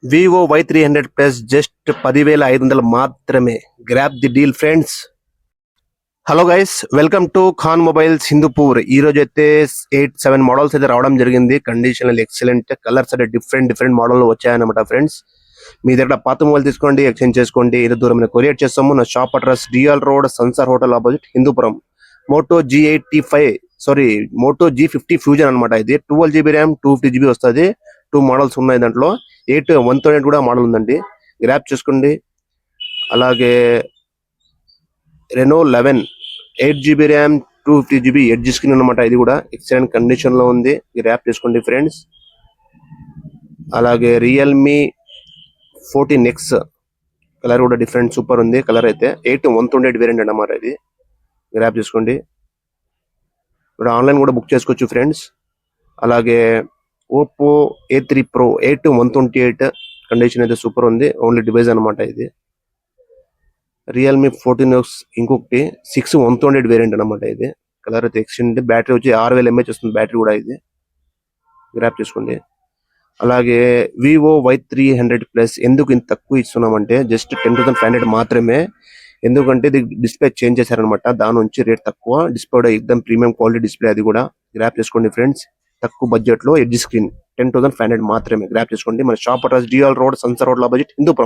Vivo Y300 plus just 10,500 మాత్రమే. Grab the deal friends. Hello guys, welcome to Khan mobiles Hindupur. ఈ రోజు అయితే 8-7 models అయితే రావడం జరిగింది. కండిషన్ ఎక్సలెంట్, కలర్స్ అయితే డిఫరెంట్ మోడల్ వచ్చాయన్నమాట ఫ్రెండ్స్. మీ దగ్గర పాత మొబైల్ తీసుకోండి, ఎక్స్చేంజ్ చేసుకోండి, ఇది దూరం కొరియర్ చేస్తాము. నా shop address DL road, Sansar hotel opposite, Hindupuram. Moto Moto G50 fusion అనమాట. ఇది 12GB ర్యామ్, 250GB వస్తుంది. 2 మోడల్స్ ఉన్నాయి దాంట్లో. 128 కూడా మోడల్ ఉందండి, గ్రాప్ చేసుకోండి. అలాగే Renault 11 8GB RAM, 250GB edge screen అనమాట. ఇది కూడా ఎక్సలెంట్ కండిషన్ లో ఉంది, గ్రాప్ చేసుకోండి ఫ్రెండ్స్. అలాగే రియల్మీ 14X కలర్ కూడా డిఫరెంట్ సూపర్ ఉంది. కలర్ అయితే 128 వేరియంట్ అన్నమాట. ఇది గ్రాప్ చేసుకోండి. ఇప్పుడు ఆన్లైన్ కూడా బుక్ చేసుకోవచ్చు ఫ్రెండ్స్. అలాగే ఓప్పో A3 Pro 128 కండిషన్ అయితే సూపర్ ఉంది, ఓన్లీ డివైస్ అనమాట. ఇది రియల్మీ 14X ఇంకొకటి 6 128 వేరియంట్ అనమాట. ఇది కలర్ అయితే ఎక్సలెంట్. బ్యాటరీ వచ్చి 6000 mAh వస్తుంది బ్యాటరీ కూడా. ఇది గ్రాప్ చేసుకోండి. అలాగే వివో Y300 ప్లస్ ఎందుకు ఇంత తక్కువ ఇస్తున్నామంటే జస్ట్ 10,500 మాత్రమే. ఎందుకంటే ఇది డిస్ప్లే చేంజ్ చేశారనమాట, దాని నుంచి రేట్ తక్కువ. డిస్ప్లే కూడా ఎక్దమ్ ప్రీమియం క్వాలిటీ డిస్ప్లే. అది కూడా గ్రాప్ చేసుకోండి ఫ్రెండ్స్. తక్కువ బడ్జెట్ లో ఎడ్జ్ స్క్రీన్ 10,500 మాత్రమే. గ్రాప్ చేసుకోండి. మన shop address DL road, Sansar hotel opposite, Hindupuram.